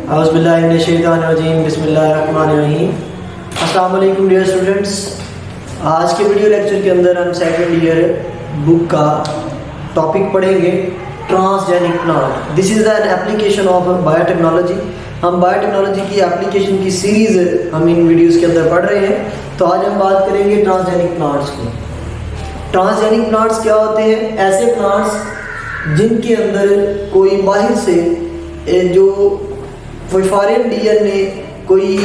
औज़ुबिल्लाहिमिनश्शैतानिर्रजीम बिस्मिल्लाहिर्रहमानिर्रहीम। अस्सलाम वालेकुम डियर स्टूडेंट्स। आज के वीडियो लेक्चर के अंदर हम सेकंड ईयर बुक का टॉपिक पढ़ेंगे transgenic plant. This is an application of biotechnology. हम बायोटेक्नोलॉजी की एप्लीकेशन की सीरीज़ हम इन वीडियोस के अंदर पढ़ रहे हैं। तो आज हम बात करेंगे ट्रांसजेनिक प्लांट्स की। ट्रांसजेनिक प्लांट्स क्या होते हैं? ऐसे प्लांट्स जिनके अंदर कोई बाहर से जो कोई फॉरेन डीएनए, कोई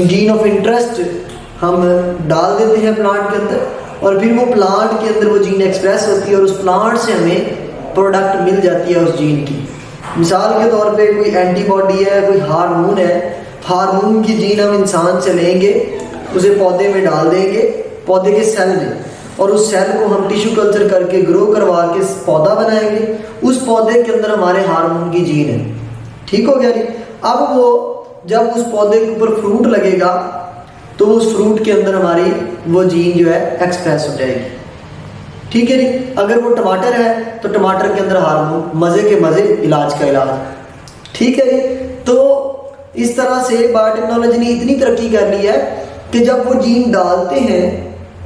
जीन ऑफ इंटरेस्ट हम डाल देते हैं प्लांट के अंदर और फिर वो प्लांट के अंदर वो जीन एक्सप्रेस होती है और उस प्लांट से हमें प्रोडक्ट मिल जाती है उस जीन की। मिसाल के तौर पे कोई एंटीबॉडी है, कोई हार्मोन है, हार्मोन की जीन हम इंसान से लेंगे, उसे पौधे में डाल देंगे, पौधे के सेल में, और उस सेल को हम टिश्यू कल्चर करके ग्रो करवा के पौधा बनाएंगे। उस पौधे के अंदर हमारे हार्मोन की जीन है। ठीक हो गया जी। अब वो जब उस पौधे के ऊपर फ्रूट लगेगा तो उस फ्रूट के अंदर हमारी वो जीन जो है एक्सप्रेस हो जाएगी। ठीक है जी। अगर वो टमाटर है तो टमाटर के अंदर हार्मोन, मज़े के मज़े, इलाज का इलाज। ठीक है जी। तो इस तरह से बायोटेक्नोलॉजी ने इतनी तरक्की कर ली है कि जब वो जीन डालते हैं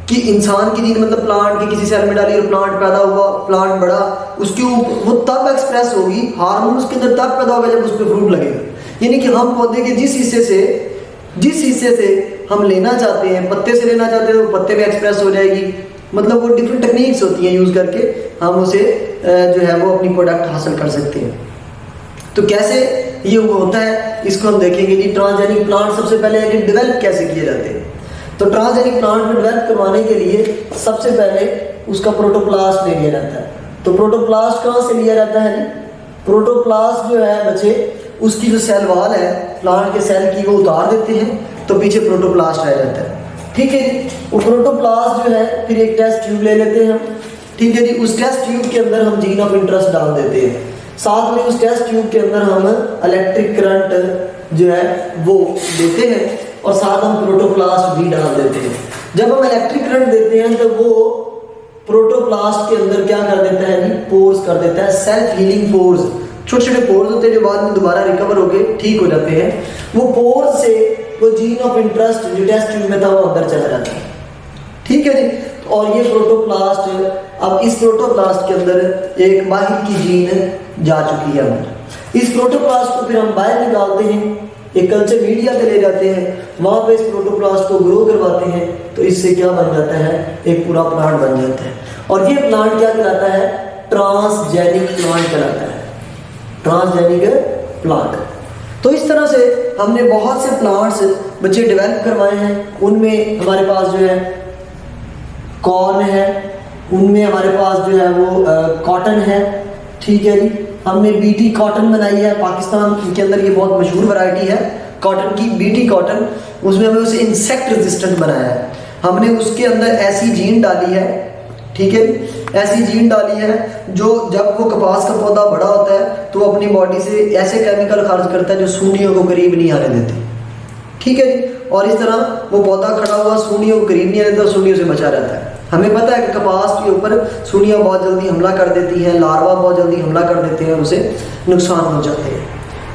कि इंसान की जीन मतलब प्लांट के किसी सेल में डाली और प्लांट पैदा हुआ, प्लांट बढ़ा, उसके ऊपर वो तब एक्सप्रेस होगी, हार्मोन उसके अंदर तब पैदा होगा जब उस पर फ्रूट लगेगा। यानी कि हम पौधे के जिस हिस्से से हम लेना चाहते हैं, पत्ते से लेना चाहते हैं, तो पत्ते में एक्सप्रेस हो जाएगी। मतलब वो डिफरेंट टेक्निक्स होती हैं, यूज़ करके हम उसे जो है वो अपनी प्रोडक्ट हासिल कर सकते हैं। तो कैसे ये होता है इसको हम देखेंगे जी। ट्रांसजेनिक प्लांट सबसे पहले है कि डेवलप कैसे किए जाते हैं। तो ट्रांसजेनिक प्लांट में डेवलप करवाने के लिए सबसे पहले उसका प्रोटोप्लास्ट ले लिया जाता है। तो प्रोटोप्लास्ट कहाँ से लिया जाता है? प्रोटोप्लास्ट जो है बच्चे, उसकी जो सेल वाल है प्लांट के सेल की, वो उतार देते हैं तो पीछे प्रोटोप्लास्ट रह जाता है। ठीक है जी। वो प्रोटोप्लास्ट जो है फिर एक टेस्ट ट्यूब ले लेते हैं हम। ठीक है जी। उस टेस्ट ट्यूब के अंदर हम जीन ऑफ इंटरेस्ट डाल देते हैं। साथ में उस टेस्ट ट्यूब के अंदर हम इलेक्ट्रिक करंट जो है वो देते हैं और साथ हम प्रोटोप्लास्ट भी डाल देते हैं। जब हम इलेक्ट्रिक करंट देते हैं तो वो प्रोटोप्लास्ट के अंदर क्या कर देता है जी? पोर्स कर देता है, सेल्फ हीलिंग पोर्स। छोटे छोटे पोर्स होते हैं जो बाद में दोबारा रिकवर होके ठीक हो जाते हैं। वो पोर्स से वो जीन ऑफ इंटरेस्ट जो टेस्ट ट्यूब में था वो अंदर चला जाता है। ठीक है जी। और ये प्रोटोप्लास्ट, अब इस प्रोटोप्लास्ट के अंदर एक बाहर की जीन जा चुकी है अंदर। इस प्रोटोप्लास्ट को फिर हम बाहर निकालते हैं, एक कल्चर मीडिया पे ले जाते हैं, वहां पे इस प्रोटोप्लास्ट को ग्रो करवाते हैं। तो इससे क्या बन जाता है? एक पूरा प्लांट बन जाता है। और ये प्लांट क्या कहलाता है? ट्रांसजेनिक प्लांट कहलाता है। Transgenic plant. तो इस तरह से हमने बहुत से प्लांट्स बच्चे डेवलप करवाए हैं। उनमें हमारे पास जो है कॉर्न है, उनमें हमारे पास जो है वो कॉटन है। ठीक है जी। हमने बीटी कॉटन बनाई है, पाकिस्तान के अंदर ये बहुत मशहूर वैरायटी है कॉटन की, बीटी कॉटन। उसमें हमने उसे इंसेक्ट रेजिस्टेंट बनाया है। हमने उसके अंदर ऐसी जीन डाली है, ठीक है, ऐसी जीन डाली है जो जब वो कपास का पौधा बड़ा होता है तो वो अपनी बॉडी से ऐसे केमिकल खारिज करता है जो सूंडियों को करीब नहीं आने देते। ठीक है जी। और इस तरह वो पौधा खड़ा हुआ सूंडियों को करीब नहीं आने देता, सूंडियों से बचा रहता है। हमें पता है कि कपास के ऊपर सूंडियाँ बहुत जल्दी हमला कर देती हैं, लार्वा बहुत जल्दी हमला कर देते हैं, उसे नुकसान हो जाते हैं।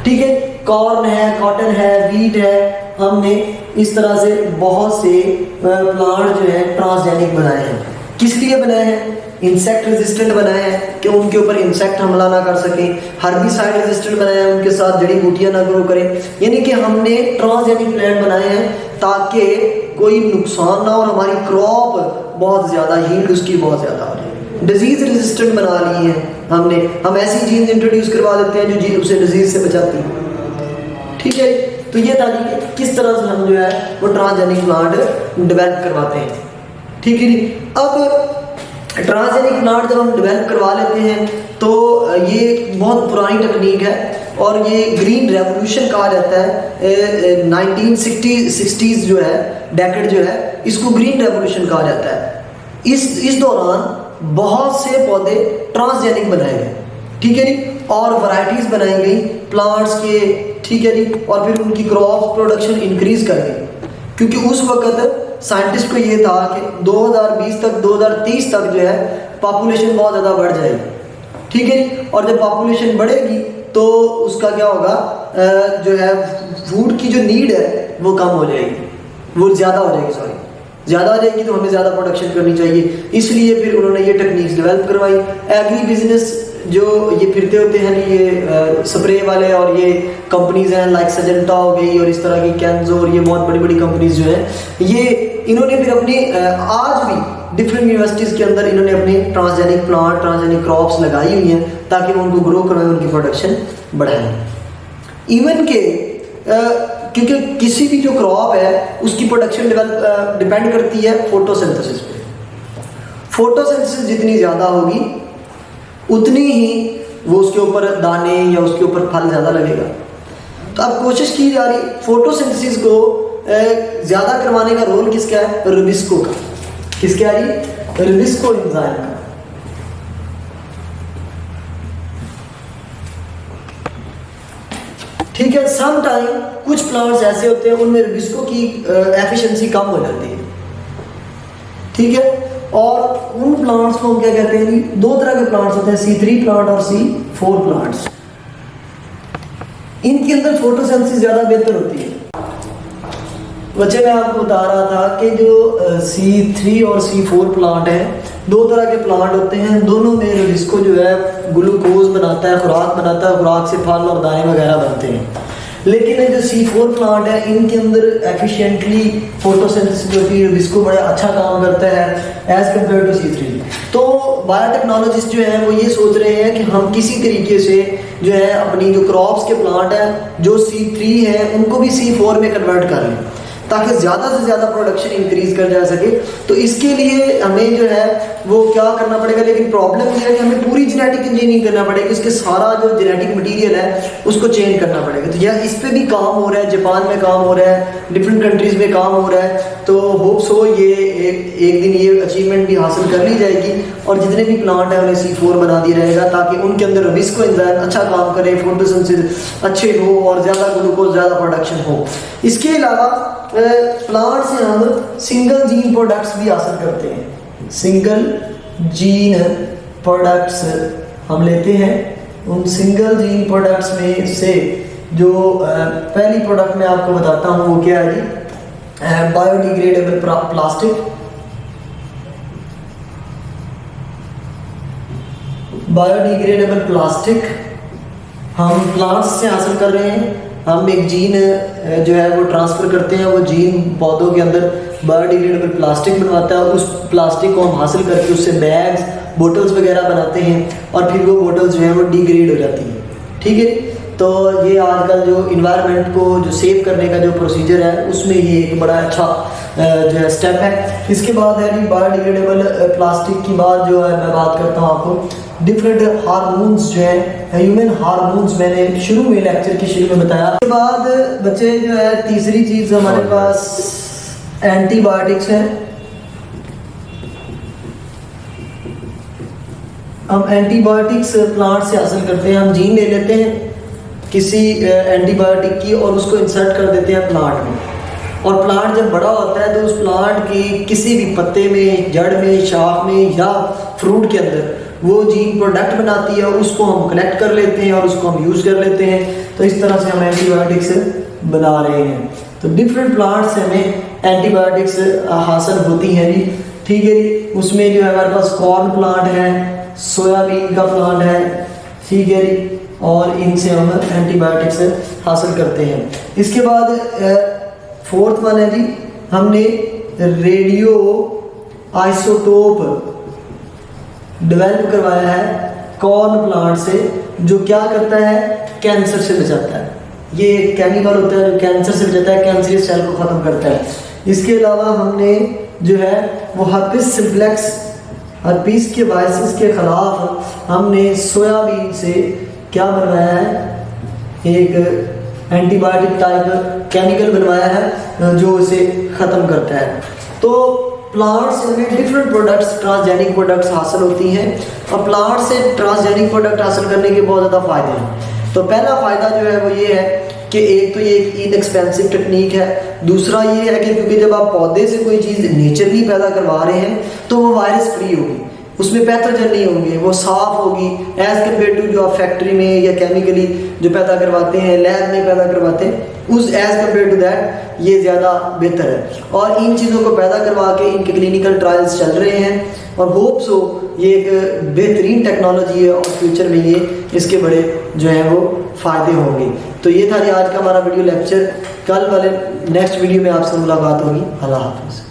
ठीक है। कॉर्न है, कॉटन है, वीट है। हमने इस तरह से बहुत से प्लांट जो है ट्रांसजेनिक बनाए हैं। किस लिए बनाए हैं? इंसेक्ट रेजिस्टेंट बनाए हैं कि उनके ऊपर इंसेक्ट हमला ना कर सके। हर्बिसाइड रेजिस्टेंट बनाए हैं, उनके साथ जड़ी बूटियां ना ग्रो करें। यानी कि हमने ट्रांसजेनिक प्लांट बनाए हैं ताकि कोई नुकसान ना हो और हमारी क्रॉप बहुत ज़्यादा, यील्ड उसकी बहुत ज़्यादा हो जाए। डिजीज रेजिस्टेंट बना ली है हमने। हम ऐसी जीन्स इंट्रोड्यूस करवा देते हैं जो जीन उसे डिजीज से बचाती है। ठीक है। तो ये था कि किस तरह से हम जो है वो ट्रांसजेनिक प्लांट डेवलप करवाते हैं। ठीक है जी। अब ट्रांसजेनिक प्लांट जब हम डेवलप करवा लेते हैं तो ये बहुत पुरानी टेक्निक है और ये ग्रीन रेवोल्यूशन कहा जाता है। 1960s जो है डेकेड जो है, इसको ग्रीन रेवोल्यूशन कहा जाता है। इस दौरान बहुत से पौधे ट्रांसजेनिक बनाए गए। ठीक है जी। और वैरायटीज बनाई गई प्लांट्स के। ठीक है जी। और फिर उनकी क्रॉप प्रोडक्शन इंक्रीज कर गई, क्योंकि उस वक्त साइंटिस्ट को ये था कि 2020 तक, 2030 तक जो है पॉपुलेशन बहुत ज़्यादा बढ़ जाएगी। ठीक है जी। और जब पॉपुलेशन बढ़ेगी तो उसका क्या होगा, जो है फूड की जो नीड है वो कम हो जाएगी, वो ज़्यादा हो जाएगी, सॉरी ज़्यादा हो जाएगी, तो हमें ज़्यादा प्रोडक्शन करनी चाहिए। इसलिए फिर उन्होंने ये टेक्निक्स डेवलप करवाई। एग्री बिजनेस जो ये फिरते होते हैं ये स्प्रे वाले और ये कंपनीज हैं लाइक सजेंटा हो गई और इस तरह की कैंजो और ये बहुत बड़ी बड़ी कंपनीज जो हैं ये इन्होंने फिर अपनी आज भी डिफरेंट यूनिवर्सिटीज़ के अंदर इन्होंने अपनी ट्रांसजेनिक प्लांट, ट्रांसजेनिक क्रॉप्स लगाई हुई हैं ताकि वो उनको ग्रो करवाएं, उनकी प्रोडक्शन बढ़ाएं। इवन के क्योंकि किसी भी जो क्रॉप है उसकी प्रोडक्शन डिपेंड करती है फोटोसिंथेसिस पे। फोटोसिंथेसिस जितनी ज़्यादा होगी उतनी ही वो उसके ऊपर दाने या उसके ऊपर फल ज़्यादा लगेगा। तो अब कोशिश की जा रही फोटोसिंथेसिस को ज़्यादा करवाने का रोल किसका है? रुबिस्को का। किसका है जी? रुबिस्को एंजाइम का। ठीक है, सम टाइम कुछ प्लांट्स ऐसे होते हैं उनमें रुबिस्को की एफिशिएंसी कम हो जाती है। ठीक है, और उन प्लांट्स को हम क्या कहते हैं जी? दो तरह के प्लांट्स होते हैं, C3 प्लांट और C4 प्लांट्स। इनके अंदर फोटोसिंथेसिस ज़्यादा बेहतर होती है। बच्चे मैं आपको बता रहा था कि जो C3 और C4 प्लांट है, दो तरह के प्लांट होते हैं, दोनों में रुबिस्को जो है ग्लूकोज बनाता है, खुराक बनाता है, खुराक से फल और दाने वगैरह बनते हैं। लेकिन ये जो C4 प्लांट है इनके अंदर एफिशिएंटली फोटोसिंथेसिस जो कि रुबिस्को बड़ा अच्छा काम करता है एज कम्पेयर टू C3। तो बायोटेक्नोलॉजिस्ट जो हैं वो ये सोच रहे हैं कि हम किसी तरीके से जो है अपनी जो क्रॉप्स के प्लांट हैं जो C3 हैं उनको भी C4 में कन्वर्ट कर लें ताकि ज़्यादा से ज़्यादा प्रोडक्शन इंक्रीज कर जा सके। तो इसके लिए हमें जो है वो क्या करना पड़ेगा, लेकिन प्रॉब्लम ये है कि हमें पूरी जेनेटिक इंजीनियरिंग करना पड़ेगा, इसके सारा जो जेनेटिक मटेरियल है उसको चेंज करना पड़ेगा। तो यह इस पे भी काम हो रहा है, जापान में काम हो रहा है, डिफरेंट कंट्रीज़ में काम हो रहा है। तो होप सो ये एक दिन ये अचीवमेंट भी हासिल कर ली जाएगी और जितने भी प्लांट हैं उन्हें C4 बना दिया रहेगा ताकि उनके अंदर रुबिस्को एंजाइम अच्छा काम करे, फोटोसिंथेसिस अच्छे हो और ज़्यादा ग्लूकोज, ज़्यादा प्रोडक्शन हो। इसके अलावा प्लांट से हम सिंगल जीन प्रोडक्ट्स भी हासिल करते हैं। सिंगल जीन प्रोडक्ट्स हम लेते हैं। उन सिंगल जीन प्रोडक्ट्स में से जो पहली प्रोडक्ट मैं आपको बताता हूँ वो क्या है जी? Biodegradable plastic. बायोडिग्रेडेबल प्लास्टिक हम प्लांट्स से हासिल कर रहे हैं। हम एक जीन जो है वो ट्रांसफ़र करते हैं, वो जीन पौधों के अंदर बायोडिग्रेडेबल प्लास्टिक बनवाता है। उस प्लास्टिक को हम हासिल करके उससे बैग्स, बोटल्स वगैरह बनाते हैं और फिर वो बोटल्स जो है वो डिग्रेड हो जाती हैं। ठीक है, तो ये आजकल जो इन्वायरमेंट को जो सेव करने का जो प्रोसीजर है उसमें ये एक बड़ा अच्छा जो है स्टेप है। इसके बाद है जी बायोडिग्रेडेबल प्लास्टिक की बात जो है मैं बात करता हूँ आपको डिफरेंट हार्मोन्स जो है, ह्यूमन हार्मोन्स मैंने शुरू में लेक्चर के शुरू में बताया। उसके बाद बच्चे जो है तीसरी चीज़ हमारे पास एंटीबायोटिक्स हैं। हम एंटीबायोटिक्स प्लांट से हासिल करते हैं। हम जीन ले लेते हैं किसी एंटीबायोटिक की और उसको इंसर्ट कर देते हैं प्लांट में, और प्लांट जब बड़ा होता है तो उस प्लांट की किसी भी पत्ते में, जड़ में, शाख में या फ्रूट के अंदर वो जीन प्रोडक्ट बनाती है, उसको हम कलेक्ट कर लेते हैं और उसको हम यूज़ कर लेते हैं। तो इस तरह से हम एंटीबायोटिक्स बना रहे हैं। तो डिफरेंट प्लांट से हमें एंटीबायोटिक्स हासिल होती हैं जी। ठीक है जी, उसमें जो है हमारे पास कॉर्न प्लांट है, सोयाबीन का प्लांट है। ठीक है जी, और इनसे हम एंटीबायोटिक्स हासिल करते हैं। इसके बाद फोर्थ वन है जी, हमने रेडियो आइसोटोप डेवलप करवाया है कॉर्न प्लांट से, जो क्या करता है, कैंसर से बचाता है। ये एक केमिकल होता है जो कैंसर से बचाता है, कैंसरियस सेल को ख़त्म करता है। इसके अलावा हमने जो है वो हर्पिस सिम्प्लेक्स, हर्पिस के वायरसेस के ख़िलाफ़ हमने सोयाबीन से क्या बनवाया है, एक एंटीबायोटिक टाइप केमिकल बनवाया है जो इसे ख़त्म करता है। तो प्लांट से हमें डिफरेंट प्रोडक्ट्स, ट्रांसजेनिक प्रोडक्ट्स हासिल होती हैं और प्लांट से ट्रांसजेनिक प्रोडक्ट हासिल करने के बहुत ज़्यादा फ़ायदे हैं। तो पहला फ़ायदा जो है वो ये है कि एक तो ये एक इनएक्सपेंसिव टेक्निक है। दूसरा ये है कि क्योंकि जब आप पौधे से कोई चीज़ नेचुरली पैदा करवा रहे हैं तो वो वायरस फ्री होगी, उसमें पैथोजन नहीं होंगे, वो साफ होगी एज़ कम्पेयर टू जो आप फैक्ट्री में या केमिकली जो पैदा करवाते हैं, लैब में पैदा करवाते हैं, उस एज़ कम्पेयर टू दैट ये ज़्यादा बेहतर है। और इन चीज़ों को पैदा करवा के इनके क्लिनिकल ट्रायल्स चल रहे हैं और होप्स हो ये एक बेहतरीन टेक्नोलॉजी है और फ्यूचर में ये इसके बड़े जो हैं वो फ़ायदे होंगे। तो ये था आज का हमारा वीडियो लेक्चर। कल वाले नेक्स्ट वीडियो में आपसे मुलाकात होगी। अल्लाह हाफ़िज़।